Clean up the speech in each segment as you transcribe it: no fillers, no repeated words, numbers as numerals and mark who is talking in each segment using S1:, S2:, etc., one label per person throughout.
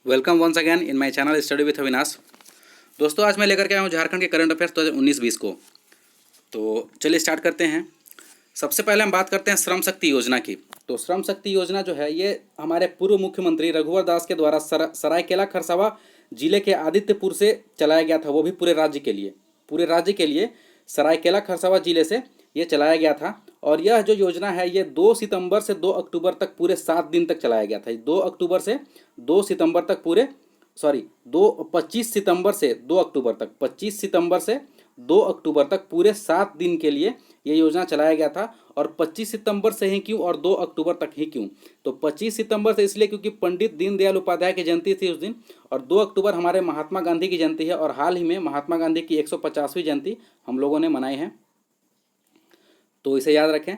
S1: Welcome once again in my channel study with Avinash. दोस्तों, आज मैं लेकर के आया हूँ झारखंड के करंट अफेयर्स 2019-20 को। तो चलिए स्टार्ट करते हैं। सबसे पहले हम बात करते हैं श्रम शक्ति योजना की। तो श्रम शक्ति योजना जो है ये हमारे पूर्व मुख्यमंत्री रघुवर दास के द्वारा सरायकेला खरसावां जिले के आदित्यपुर से चलाया गया था, वो भी पूरे राज्य के लिए सरायकेला खरसावां जिले से ये चलाया गया था। और यह जो योजना है ये 2 सितंबर से 2 अक्टूबर तक पूरे 7 दिन तक चलाया गया था। 2 अक्टूबर से 2 सितंबर तक पूरे 25 सितंबर से 2 अक्टूबर तक 25 सितंबर से 2 अक्टूबर तक पूरे 7 दिन के लिए ये योजना चलाया गया था। और 25 सितंबर से ही क्यों और 2 अक्टूबर तक ही क्यों? तो 25 सितंबर से इसलिए क्योंकि पंडित दीनदयाल उपाध्याय की जयंती थी उस दिन, और 2 अक्टूबर हमारे महात्मा गांधी की जयंती है। और हाल ही में महात्मा गांधी की 150वीं जयंती हम लोगों ने मनाई है, तो इसे याद रखें।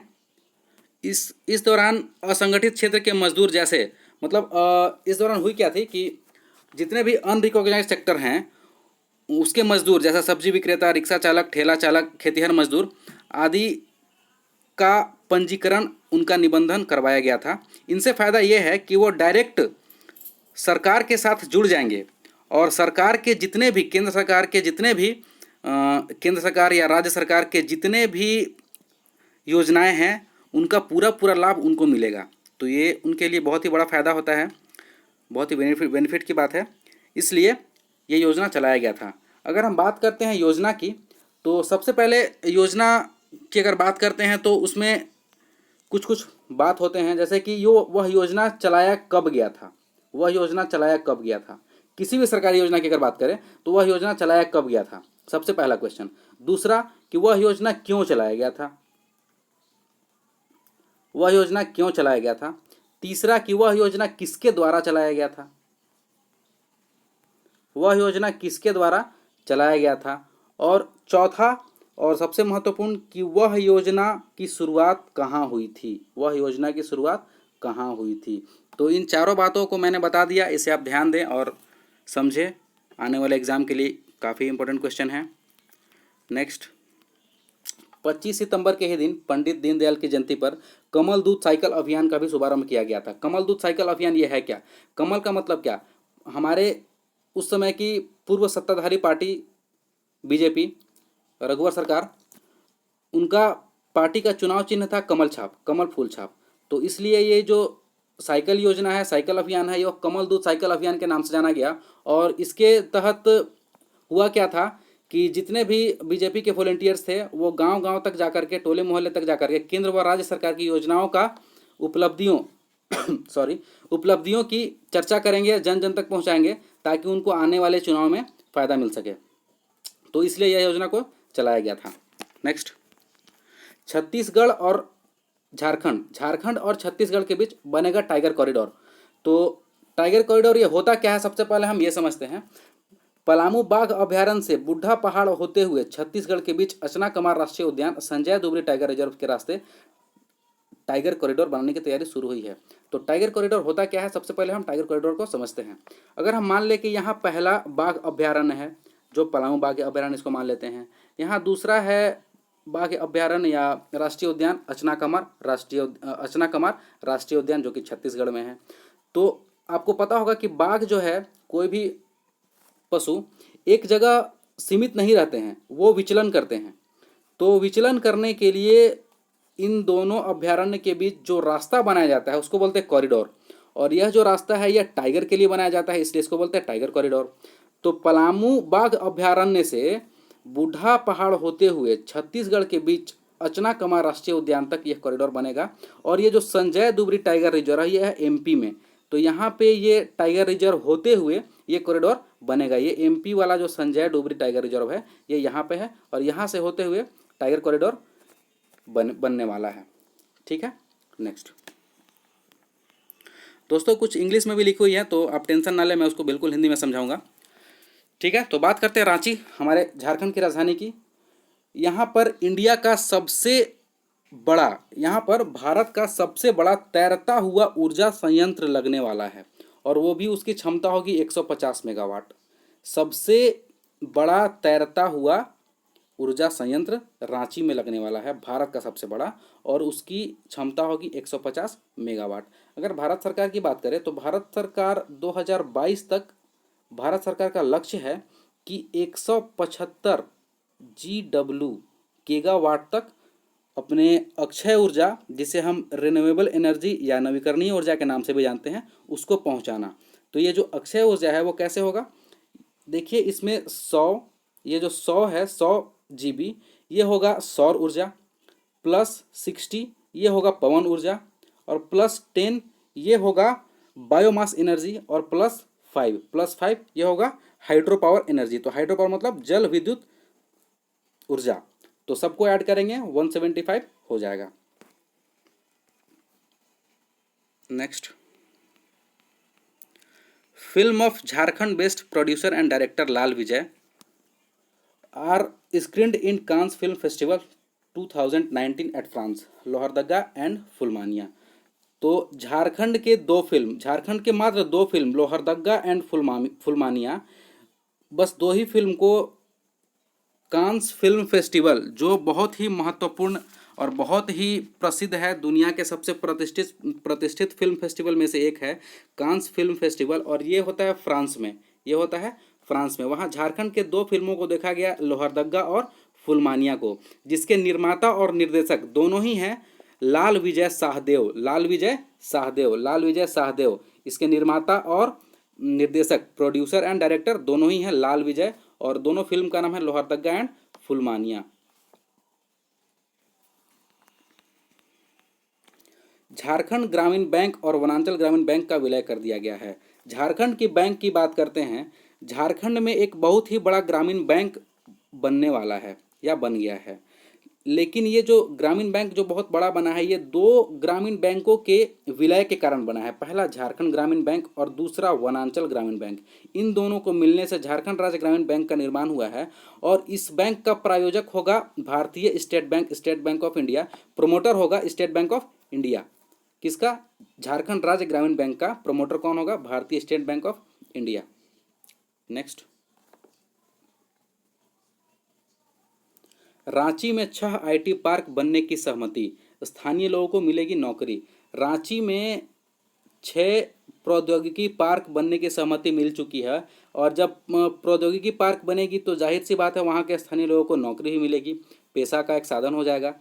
S1: इस दौरान असंगठित क्षेत्र के मजदूर जैसे इस दौरान हुई क्या थी कि जितने भी अनरिकॉग्नाइज्ड सेक्टर हैं उसके मजदूर जैसा सब्जी विक्रेता, रिक्शा चालक, ठेला चालक, खेतिहर मजदूर आदि का पंजीकरण, उनका निबंधन करवाया गया था। इनसे फ़ायदा ये है कि वो डायरेक्ट सरकार के साथ जुड़ जाएंगे और सरकार के जितने भी केंद्र सरकार या राज्य सरकार के जितने भी योजनाएं हैं उनका पूरा लाभ उनको मिलेगा। तो ये उनके लिए बहुत ही बड़ा फ़ायदा होता है, बहुत ही बेनिफिट की बात है, इसलिए ये योजना चलाया गया था। अगर हम बात करते हैं योजना की, तो सबसे पहले योजना की अगर बात करते हैं तो उसमें कुछ बात होते हैं, जैसे कि वह योजना चलाया कब गया था। किसी भी सरकारी योजना की अगर बात करें तो वह योजना चलाया कब गया था, सबसे पहला क्वेश्चन। दूसरा कि वह योजना क्यों चलाया गया था। तीसरा कि वह योजना किसके द्वारा चलाया गया था। और चौथा और सबसे महत्वपूर्ण कि वह योजना की शुरुआत कहाँ हुई थी। तो इन चारों बातों को मैंने बता दिया, इसे आप ध्यान दें और समझें, आने वाले एग्जाम के लिए काफ़ी इंपॉर्टेंट क्वेश्चन है। नेक्स्ट, 25 सितंबर के ही दिन पंडित दीनदयाल की जयंती पर कमल दूत साइकिल अभियान का भी शुभारंभ किया गया था। कमल दूत साइकिल अभियान ये है क्या? कमल का मतलब क्या? हमारे उस समय की पूर्व सत्ताधारी पार्टी बीजेपी, रघुवर सरकार, उनका पार्टी का चुनाव चिन्ह था कमल फूल छाप। तो इसलिए ये जो साइकिल योजना है, साइकिल अभियान है, ये कमल दूत साइकिल अभियान के नाम से जाना गया। और इसके तहत हुआ क्या था कि जितने भी बीजेपी के वॉलंटियर्स थे वो गांव-गांव तक जाकर के, टोले मोहल्ले तक जाकर के केंद्र व राज्य सरकार की योजनाओं का उपलब्धियों की चर्चा करेंगे, जन जन तक पहुंचाएंगे ताकि उनको आने वाले चुनाव में फ़ायदा मिल सके। तो इसलिए यह योजना को चलाया गया था। नेक्स्ट, छत्तीसगढ़ और छत्तीसगढ़ के बीच बनेगा टाइगर कॉरिडोर। तो टाइगर कॉरिडोर ये होता क्या है, सबसे पहले हम ये समझते हैं। पलामू बाघ अभ्यारण्य से बुढ़ा पहाड़ होते हुए छत्तीसगढ़ के बीच अचनाकमार राष्ट्रीय उद्यान, संजय दुबरी टाइगर रिजर्व के रास्ते टाइगर कॉरिडोर बनाने की तैयारी शुरू हुई है। तो टाइगर कॉरिडोर होता क्या है, सबसे पहले हम टाइगर कॉरिडोर को समझते हैं। अगर हम मान ले कि यहाँ पहला बाघ अभ्यारण्य है, जो पलामू बाघ अभ्यारण्य, इसको मान लेते हैं। यहाँ दूसरा है बाघ अभ्यारण्य या राष्ट्रीय उद्यान अचनाकमार राष्ट्रीय उद्यान, जो कि छत्तीसगढ़ में है। तो आपको पता होगा कि बाघ जो है, कोई भी पशु एक जगह सीमित नहीं रहते हैं, वो विचलन करते हैं। तो विचलन करने के लिए इन दोनों अभ्यारण्य के बीच जो रास्ता बनाया जाता है उसको बोलते हैं कॉरिडोर। और यह जो रास्ता है यह टाइगर के लिए बनाया जाता है, इसलिए इसको बोलते हैं टाइगर कॉरिडोर। तो पलामू बाघ अभ्यारण्य से बूढ़ा पहाड़ होते हुए छत्तीसगढ़ के बीच अचनाकमार राष्ट्रीय उद्यान तक यह कॉरिडोर बनेगा। और ये जो संजय दुबरी टाइगर रिजर्व है यह है एमपी में। तो यहाँ पे ये टाइगर रिजर्व होते हुए ये कॉरिडोर बनेगा। ये एमपी वाला जो संजय डुबरी टाइगर रिजर्व है ये यहाँ पे है और यहाँ से होते हुए टाइगर कॉरिडोर बनने वाला है। ठीक है। नेक्स्ट दोस्तों, कुछ इंग्लिश में भी लिखी हुई है तो आप टेंशन ना लें, मैं उसको बिल्कुल हिंदी में समझाऊंगा। ठीक है। तो बात करते हैं रांची, हमारे झारखंड की राजधानी की। यहाँ पर भारत का सबसे बड़ा तैरता हुआ ऊर्जा संयंत्र लगने वाला है और वो भी उसकी क्षमता होगी 150 मेगावाट। सबसे बड़ा तैरता हुआ ऊर्जा संयंत्र रांची में लगने वाला है, भारत का सबसे बड़ा, और उसकी क्षमता होगी 150 मेगावाट। अगर भारत सरकार की बात करें तो भारत सरकार 2022 तक भारत सरकार का लक्ष्य है कि 175 GW गीगावाट तक अपने अक्षय ऊर्जा, जिसे हम रिन्यूएबल एनर्जी या नवीकरणीय ऊर्जा के नाम से भी जानते हैं, उसको पहुंचाना। तो ये जो अक्षय ऊर्जा है वो कैसे होगा, देखिए इसमें 100, ये जो 100 है 100 GB, ये होगा सौर ऊर्जा, प्लस 60 ये होगा पवन ऊर्जा, और प्लस 10 ये होगा बायोमास एनर्जी, और प्लस 5 ये होगा हाइड्रो पावर एनर्जी। तो हाइड्रो पावर मतलब जल विद्युत ऊर्जा। तो सबको ऐड करेंगे 175 हो जाएगा। Next, film of Jharkhand based producer and director Lal Vijay are screened in Cannes film festival 2019 at France, Lohardaga and Phulmania. तो झारखंड के मात्र दो फिल्म लोहरदगा एंड फुलमानिया, बस दो ही फिल्म को कांस फिल्म फेस्टिवल, जो बहुत ही महत्वपूर्ण और बहुत ही प्रसिद्ध है, दुनिया के सबसे प्रतिष्ठित फिल्म फेस्टिवल में से एक है कांस फिल्म फेस्टिवल, और ये होता है फ्रांस में। वहाँ झारखंड के दो फिल्मों को देखा गया, लोहरदगा और फुलमानिया को, जिसके निर्माता और निर्देशक दोनों ही हैं लाल विजय साहदेव। इसके निर्माता और निर्देशक, प्रोड्यूसर एंड डायरेक्टर दोनों ही हैं लाल विजय, और दोनों फिल्म का नाम है लोहरदगा एंड फुलमानिया। झारखंड ग्रामीण बैंक और वनांचल ग्रामीण बैंक का विलय कर दिया गया है। झारखंड की बैंक की बात करते हैं, झारखंड में एक बहुत ही बड़ा ग्रामीण बैंक बनने वाला है या बन गया है, लेकिन ये जो ग्रामीण बैंक जो बहुत बड़ा बना है, ये दो ग्रामीण बैंकों के विलय के कारण बना है। पहला झारखंड ग्रामीण बैंक और दूसरा वनांचल ग्रामीण बैंक। इन दोनों को मिलने से झारखंड राज्य ग्रामीण बैंक का निर्माण हुआ है, और इस बैंक का प्रायोजक होगा भारतीय state bank of India. Promoter होगा स्टेट बैंक ऑफ इंडिया। किसका? झारखंड राज्य ग्रामीण बैंक का प्रोमोटर कौन होगा? भारतीय state bank of India. Next, Ranchi में 6 IT पार्क बनने की सहमति, स्थानीय लोगों को मिलेगी नौकरी। रांची में 6 प्रौद्योगिकी पार्क बनने की सहमति मिल चुकी है, और जब प्रौद्योगिकी पार्क बनेगी तो जाहिर सी बात है वहाँ के स्थानीय लोगों को नौकरी भी मिलेगी, पेशा का एक साधन हो जाएगा।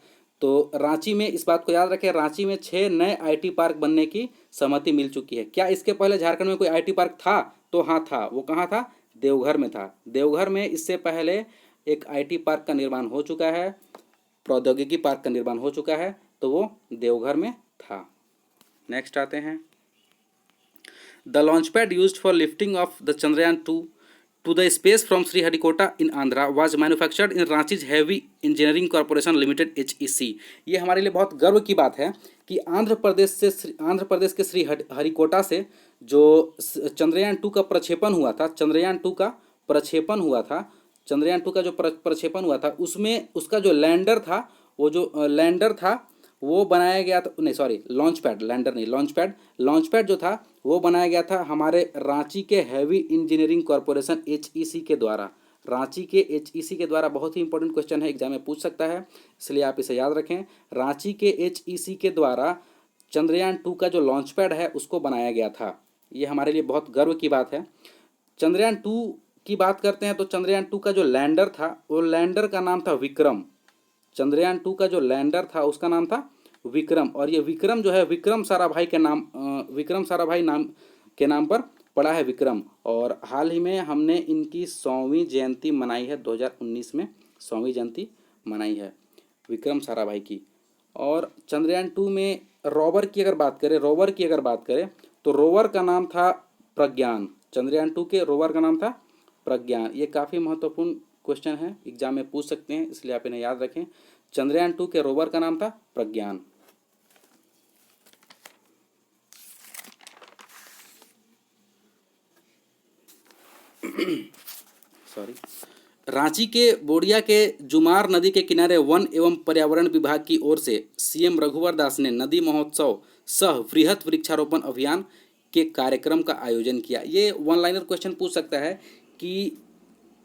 S1: तो रांची में, इस बात को याद रखें, रांची में 6 नए IT पार्क बनने की सहमति मिल चुकी है। क्या इसके पहले झारखंड में कोई IT पार्क था? तो हाँ था। वो कहाँ था? देवघर में था। देवघर में इससे पहले एक IT पार्क का निर्माण हो चुका है, प्रौद्योगिकी पार्क का निर्माण हो चुका है, तो वो देवघर में था। नेक्स्ट आते हैं, the launch pad used for lifting of the Chandrayaan 2 to the space from Sriharikota in Andhra was manufactured in Ranchi's Heavy Engineering Corporation Limited HEC। ये हमारे लिए बहुत गर्व की बात है कि आंध्र प्रदेश के श्रीहरिकोटा से जो चंद्रयान 2 का प्रक्षेपण हुआ था, चंद्रयान 2 का जो प्रक्षेपण हुआ था, उसमें उसका जो लैंडर था वो बनाया गया था, नहीं सॉरी, लॉन्च पैड जो था वो बनाया गया था हमारे रांची के हैवी इंजीनियरिंग कॉरपोरेशन HEC के द्वारा। रांची के HEC के द्वारा, बहुत ही इंपॉर्टेंट क्वेश्चन है, एग्जाम में पूछ सकता है, इसलिए आप इसे याद रखें। रांची के HEC के द्वारा चंद्रयान 2 का जो लॉन्च पैड है उसको बनाया गया था। ये हमारे लिए बहुत गर्व की बात है। चंद्रयान 2 की बात करते हैं तो चंद्रयान 2 का जो लैंडर था, वो लैंडर का नाम था विक्रम। चंद्रयान 2 का जो लैंडर था उसका नाम था विक्रम, और ये विक्रम जो है विक्रम साराभाई नाम के नाम पर पड़ा है विक्रम। और हाल ही में हमने इनकी 100वीं जयंती मनाई है, 2019 में 100वीं जयंती मनाई है विक्रम साराभाई की। और चंद्रयान 2 में रोवर की अगर बात करें तो रोवर का नाम था प्रज्ञान। चंद्रयान 2 के रोवर का नाम था प्रज्ञान। ये काफ़ी महत्वपूर्ण क्वेश्चन है, एग्जाम में पूछ सकते हैं, इसलिए आप इन्हें याद रखें। चंद्रयान 2 के रोवर का नाम था प्रज्ञान। रांची के बोड़िया के जुमार नदी के किनारे वन एवं पर्यावरण विभाग की ओर से CM रघुवर दास ने नदी महोत्सव सह वृहत वृक्षारोपण अभियान के कार्यक्रम का आयोजन किया। ये वन लाइनर क्वेश्चन पूछ सकता है कि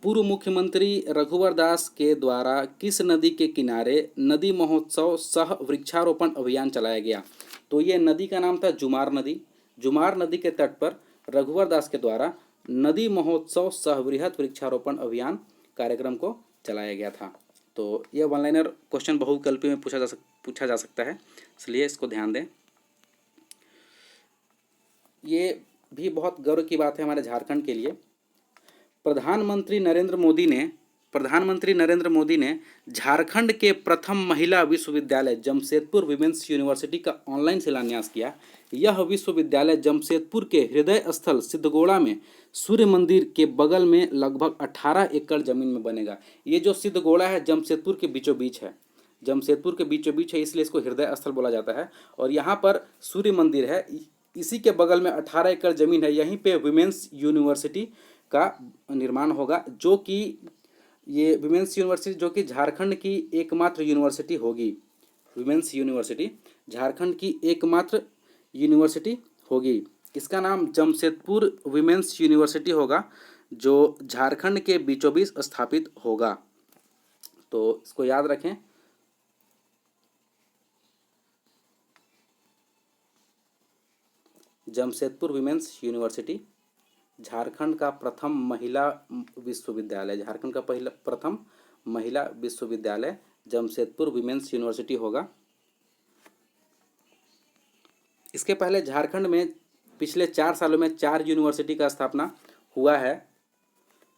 S1: पूर्व मुख्यमंत्री रघुवर दास के द्वारा किस नदी के किनारे नदी महोत्सव सह वृक्षारोपण अभियान चलाया गया? तो ये नदी का नाम था जुमार नदी। जुमार नदी के तट पर रघुवर दास के द्वारा नदी महोत्सव सह वृहत वृक्षारोपण अभियान कार्यक्रम को चलाया गया था। तो ये वन लाइनर क्वेश्चन बहुविकल्पी में पूछा जा सकता है, इसलिए इसको ध्यान दें। ये भी बहुत गर्व की बात है हमारे झारखंड के लिए। प्रधानमंत्री नरेंद्र मोदी ने झारखंड के प्रथम महिला विश्वविद्यालय जमशेदपुर विमेंस यूनिवर्सिटी का ऑनलाइन शिलान्यास किया। यह विश्वविद्यालय जमशेदपुर के हृदय स्थल सिद्धगोड़ा में सूर्य मंदिर के बगल में लगभग 18 एकड़ जमीन में बनेगा। ये जो सिद्धगोड़ा है जमशेदपुर के बीचों बीच है, जमशेदपुर के बीचों बीच है, इसलिए इसको हृदय स्थल बोला जाता है। और यहाँ पर सूर्य मंदिर है, इसी के बगल में 18 एकड़ जमीन है। यहीं पे विमेंस यूनिवर्सिटी का निर्माण होगा, जो कि ये विमेंस यूनिवर्सिटी जो कि झारखंड की एकमात्र यूनिवर्सिटी होगी। विमेंस यूनिवर्सिटी झारखंड की एकमात्र यूनिवर्सिटी होगी। इसका नाम जमशेदपुर विमेंस यूनिवर्सिटी होगा, जो झारखंड के बीचों बीच स्थापित होगा। तो इसको याद रखें। जमशेदपुर विमेंस यूनिवर्सिटी झारखंड का प्रथम महिला विश्वविद्यालय, झारखंड का प्रथम महिला विश्वविद्यालय जमशेदपुर विमेंस यूनिवर्सिटी होगा। इसके पहले झारखंड में पिछले 4 सालों में 4 यूनिवर्सिटी का स्थापना हुआ है।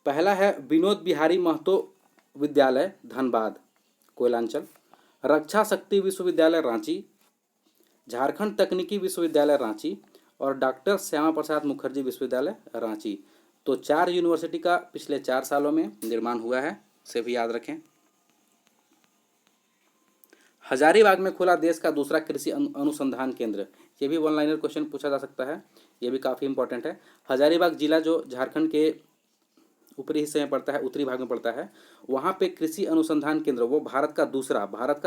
S1: पहला है विनोद बिहारी महतो विद्यालय धनबाद कोयलांचल, रक्षा शक्ति विश्वविद्यालय रांची, झारखंड तकनीकी विश्वविद्यालय रांची और डॉक्टर श्यामा प्रसाद मुखर्जी विश्वविद्यालय रांची। तो 4 यूनिवर्सिटी का पिछले 4 सालों में निर्माण हुआ है, इसे भी याद रखें। हजारीबाग में खुला देश का दूसरा कृषि अनुसंधान केंद्र। ये भी वन लाइनर क्वेश्चन पूछा जा सकता है, ये भी काफ़ी इंपॉर्टेंट है। हजारीबाग जिला जो झारखंड के ऊपरी हिस्से में पड़ता है, उत्तरी भाग में पड़ता है, वहाँ पे कृषि अनुसंधान केंद्र, वो भारत का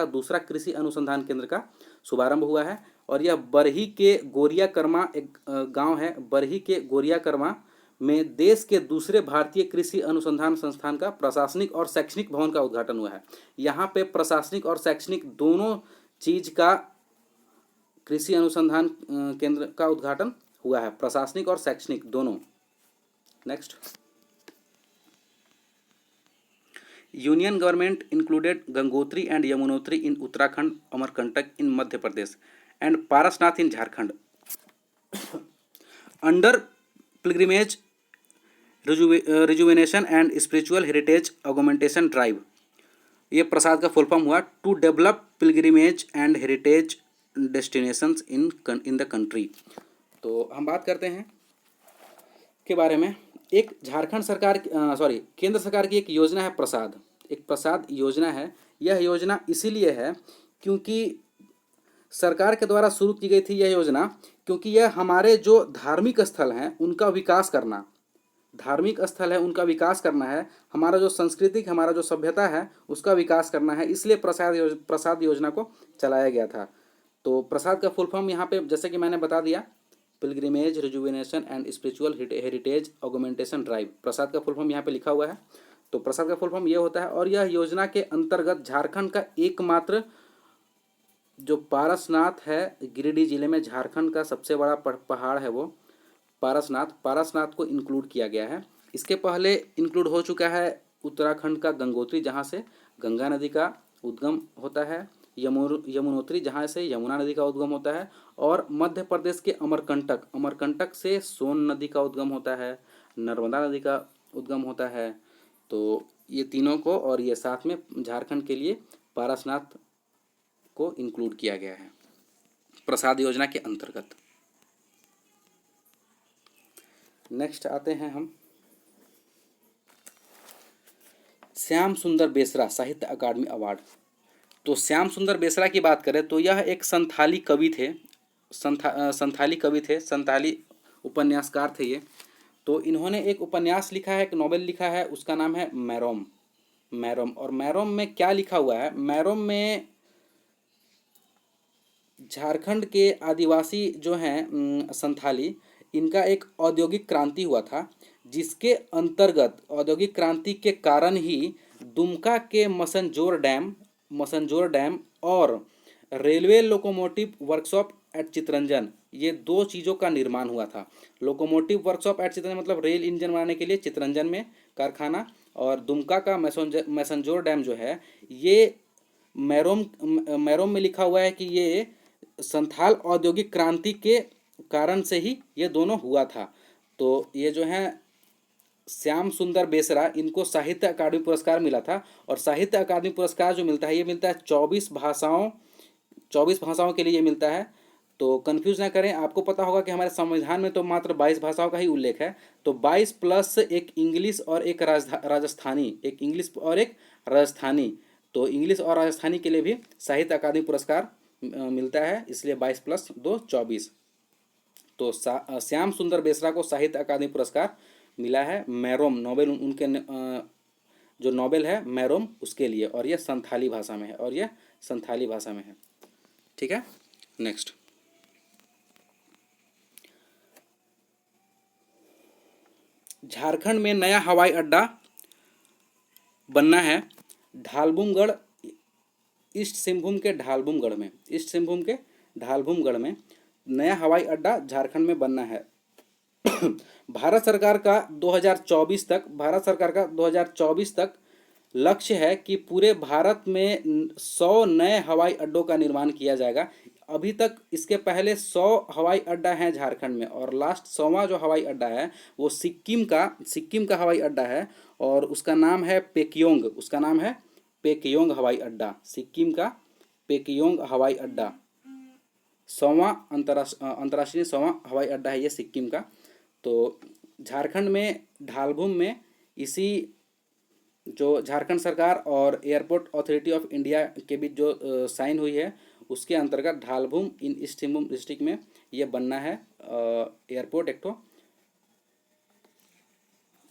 S1: दूसरा कृषि अनुसंधान केंद्र का शुभारंभ हुआ है। और यह बरही के गोरियाकर्मा एक गांव है, बरही के गोरियाकर्मा में देश के दूसरे भारतीय कृषि अनुसंधान संस्थान का प्रशासनिक और शैक्षणिक भवन का उद्घाटन हुआ है। यहाँ पे प्रशासनिक और शैक्षणिक दोनों चीज़ का कृषि अनुसंधान केंद्र का उद्घाटन हुआ है, प्रशासनिक और शैक्षणिक दोनों। Next, union government included Gangotri and Yamunotri in Uttarakhand, Amarkantak in Madhya Pradesh and Parasnath in Jharkhand under pilgrimage rejuvenation and spiritual heritage augmentation drive. ये प्रसाद का फुल फॉर्म हुआ to develop pilgrimage and heritage destinations in the country. तो हम बात करते हैं के बारे में। एक झारखंड सरकार केंद्र सरकार की एक योजना है प्रसाद, एक प्रसाद योजना है। यह योजना इसीलिए है क्योंकि सरकार के द्वारा शुरू की गई थी यह योजना, क्योंकि यह हमारे जो धार्मिक स्थल हैं उनका विकास करना, धार्मिक स्थल है उनका विकास करना है, हमारा जो सांस्कृतिक, हमारा जो सभ्यता है उसका विकास करना है, इसलिए प्रसाद योजना को चलाया गया था। तो प्रसाद का फुल फॉर्म यहाँ पे जैसे कि मैंने बता दिया, pilgrimage rejuvenation and spiritual heritage augmentation drive, PRASAD का फुल फॉर्म यहाँ पे लिखा हुआ है। तो प्रसाद का फुल फॉर्म ये होता है। और यह योजना के अंतर्गत झारखंड का एकमात्र जो पारसनाथ है, गिरिडीह जिले में झारखंड का सबसे बड़ा पहाड़ है वो पारसनाथ को इंक्लूड किया गया है। इसके पहले इंक्लूड हो चुका है उत्तराखंड का गंगोत्री, जहाँ से गंगा नदी का उद्गम होता है, यमुनोत्री जहाँ से यमुना नदी का उद्गम होता है, और मध्य प्रदेश के अमरकंटक से सोन नदी का उद्गम होता है, नर्मदा नदी का उद्गम होता है। तो ये तीनों को और ये साथ में झारखंड के लिए पारसनाथ को इंक्लूड किया गया है प्रसाद योजना के अंतर्गत। नेक्स्ट आते हैं हम श्याम सुंदर बेसरा साहित्य अकादमी अवार्ड। तो श्याम सुंदर बेसरा की बात करें तो यह एक संथाली कवि थे, संथाली उपन्यासकार थे ये। तो इन्होंने एक उपन्यास लिखा है, एक नॉवेल लिखा है, उसका नाम है मैरोम। और मैरोम में क्या लिखा हुआ है, मैरोम में झारखंड के आदिवासी जो हैं संथाली, इनका एक औद्योगिक क्रांति हुआ था, जिसके अंतर्गत औद्योगिक क्रांति के कारण ही दुमका के मसंजोर डैम और railway locomotive workshop at Chittaranjan, ये दो चीज़ों का निर्माण हुआ था। लोकोमोटिव वर्कशॉप एट चितरंजन मतलब रेल इंजन बनाने के लिए चितरंजन में कारखाना, और दुमका का मैसंजोर डैम जो है ये मैरोम में लिखा हुआ है कि ये संथाल औद्योगिक क्रांति के कारण से ही ये दोनों हुआ था। तो ये जो है श्याम सुंदर बेसरा, इनको साहित्य अकादमी पुरस्कार मिला था, और साहित्य अकादमी पुरस्कार जो मिलता है ये मिलता है 24 भाषाओं के लिए ये मिलता है। तो कंफ्यूज ना करें, आपको पता होगा कि हमारे संविधान में तो मात्र 22 भाषाओं का ही उल्लेख है, तो 22 प्लस एक इंग्लिश और एक राजस्थानी, तो इंग्लिश और राजस्थानी के लिए भी साहित्य अकादमी पुरस्कार मिलता है, इसलिए 22 प्लस 2 24। तो श्याम सुंदर बेसरा को साहित्य अकादमी पुरस्कार मिला है, मैरोम नोबेल उनके जो नोबेल है मैरोम उसके लिए, और यह संथाली भाषा में है, ठीक है। नेक्स्ट, झारखंड में नया हवाई अड्डा बनना है। ढालबुमगढ़, ईस्ट सिंहभूम के ढालबुमगढ़ में नया हवाई अड्डा झारखंड में बनना है। भारत सरकार का 2024 तक लक्ष्य है कि पूरे भारत में 100 नए हवाई अड्डों का निर्माण किया जाएगा। अभी तक इसके पहले 100 हवाई अड्डा हैं झारखंड में, और लास्ट 100वां जो हवाई अड्डा है वो सिक्किम का हवाई अड्डा है, और उसका नाम है पेकयोंग हवाई अड्डा। सिक्किम का पेकयोंग हवाई अड्डा 100वां अंतर्राष्ट्रीय 100वां हवाई अड्डा है ये सिक्किम का। तो झारखंड में ढालभूम में इसी जो झारखंड सरकार और एयरपोर्ट अथॉरिटी ऑफ इंडिया के बीच जो साइन हुई है उसके अंतर्गत ढालभूम इन ईस्ट सिंहभूम डिस्ट्रिक्ट में ये बनना है एयरपोर्ट एक ठो।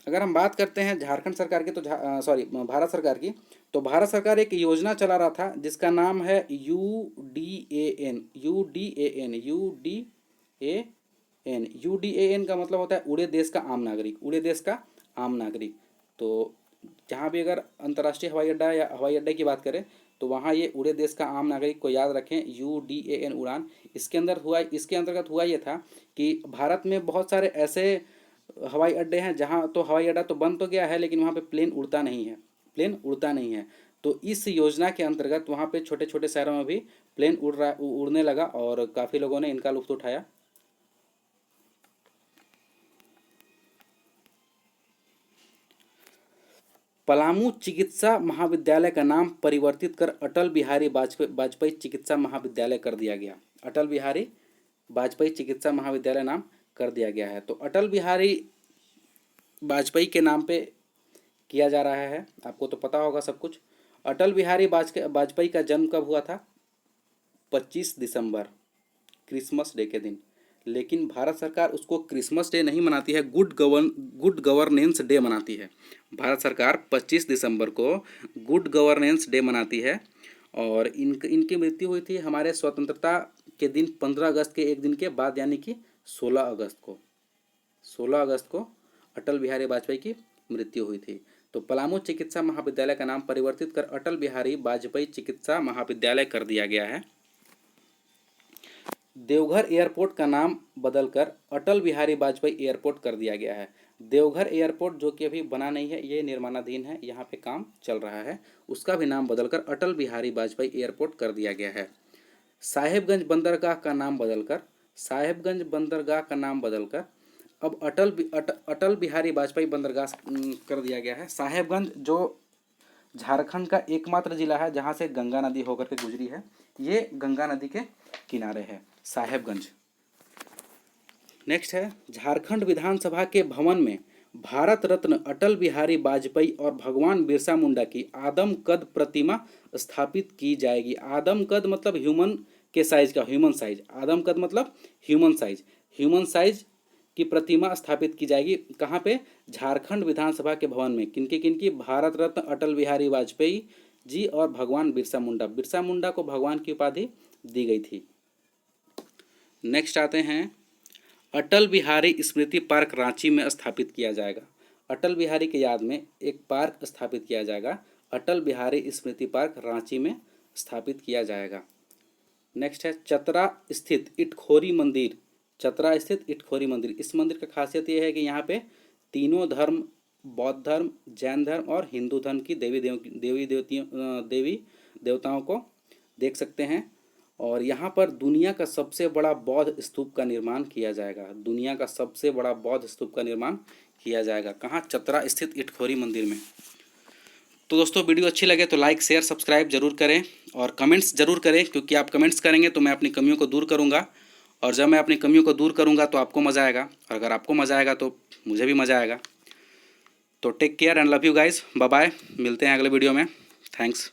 S1: अगर हम बात करते हैं झारखंड सरकार की तो भारत सरकार की, तो भारत सरकार एक योजना चला रहा था जिसका नाम है यूडीएएन का मतलब होता है उड़े देश का आम नागरिक। तो जहाँ भी अगर अंतर्राष्ट्रीय हवाई अड्डा या हवाई अड्डे की बात करें तो वहाँ ये उड़े देश का आम नागरिक को याद रखें, यूडीएएन उड़ान। इसके अंतर्गत हुआ ये था कि भारत में बहुत सारे ऐसे हवाई अड्डे हैं जहाँ तो हवाई अड्डा तो बन तो गया है लेकिन वहाँ पे प्लेन उड़ता नहीं है। तो इस योजना के अंतर्गत वहाँ पे छोटे छोटे शहरों में भी प्लेन उड़ने लगा और काफ़ी लोगों ने इनका लुत्फ़ उठाया। पलामू चिकित्सा महाविद्यालय का नाम परिवर्तित कर अटल बिहारी वाजपेयी चिकित्सा महाविद्यालय कर दिया गया। अटल बिहारी वाजपेयी चिकित्सा महाविद्यालय नाम कर दिया गया है। तो अटल बिहारी वाजपेयी के नाम पे किया जा रहा है, आपको तो पता होगा सब कुछ। अटल बिहारी वाजपेयी का जन्म कब हुआ था? 25 दिसंबर, क्रिसमस डे के दिन। लेकिन भारत सरकार उसको क्रिसमस डे नहीं मनाती है, गुड गवर्नेंस डे मनाती है। भारत सरकार 25 दिसंबर को गुड गवर्नेंस डे मनाती है। और इनकी मृत्यु हुई थी हमारे स्वतंत्रता के दिन 15 अगस्त के एक दिन के बाद, यानी कि 16 अगस्त को अटल बिहारी वाजपेयी की मृत्यु हुई थी। तो पलामू चिकित्सा महाविद्यालय का नाम परिवर्तित कर अटल बिहारी वाजपेयी चिकित्सा महाविद्यालय कर दिया गया है। देवघर एयरपोर्ट का नाम बदलकर अटल बिहारी वाजपेयी एयरपोर्ट कर दिया गया है। देवघर एयरपोर्ट जो कि अभी बना नहीं है, ये निर्माणाधीन है, यहाँ पे काम चल रहा है, उसका भी नाम बदलकर अटल बिहारी वाजपेयी एयरपोर्ट कर दिया गया है। साहेबगंज बंदरगाह का नाम बदलकर अब अटल बिहारी वाजपेयी बंदरगाह कर दिया गया है। साहेबगंज जो झारखंड का एकमात्र जिला है जहाँ से गंगा नदी होकर के गुजरी है, ये गंगा नदी के किनारे है साहेबगंज। नेक्स्ट है, झारखंड विधानसभा के भवन में भारत रत्न अटल बिहारी वाजपेयी और भगवान बिरसा मुंडा की आदमकद प्रतिमा स्थापित की जाएगी। आदमकद मतलब ह्यूमन के साइज का, आदमकद मतलब ह्यूमन साइज की प्रतिमा स्थापित की जाएगी। कहाँ पे? झारखंड विधानसभा के भवन में। किनकी? भारत रत्न अटल बिहारी वाजपेयी जी और भगवान बिरसा मुंडा को भगवान की उपाधि दी गई थी। नेक्स्ट आते हैं, अटल बिहारी स्मृति पार्क रांची में स्थापित किया जाएगा। अटल बिहारी की याद में एक पार्क स्थापित किया जाएगा। अटल बिहारी स्मृति पार्क रांची में स्थापित किया जाएगा। नेक्स्ट है चतरा स्थित इटखोरी मंदिर। चतरा स्थित इटखोरी मंदिर, इस मंदिर का खासियत ये है कि यहाँ पे तीनों धर्म, बौद्ध धर्म, जैन धर्म और हिंदू धर्म की देवी देवताओं को देख सकते हैं। और यहाँ पर दुनिया का सबसे बड़ा बौद्ध स्तूप का निर्माण किया जाएगा। दुनिया का सबसे बड़ा बौद्ध स्तूप का निर्माण किया जाएगा। कहाँ? चतरा स्थित इटखोरी मंदिर में। तो दोस्तों वीडियो अच्छी लगे तो लाइक शेयर सब्सक्राइब जरूर करें और कमेंट्स जरूर करें, क्योंकि आप कमेंट्स करेंगे तो मैं अपनी कमियों को दूर करूंगा, और जब मैं अपनी कमियों को दूर करूंगा तो आपको मज़ा आएगा, और अगर आपको मज़ा आएगा तो मुझे भी मज़ा आएगा। तो take care and love you guys, bye bye, मिलते हैं अगले वीडियो में। थैंक्स।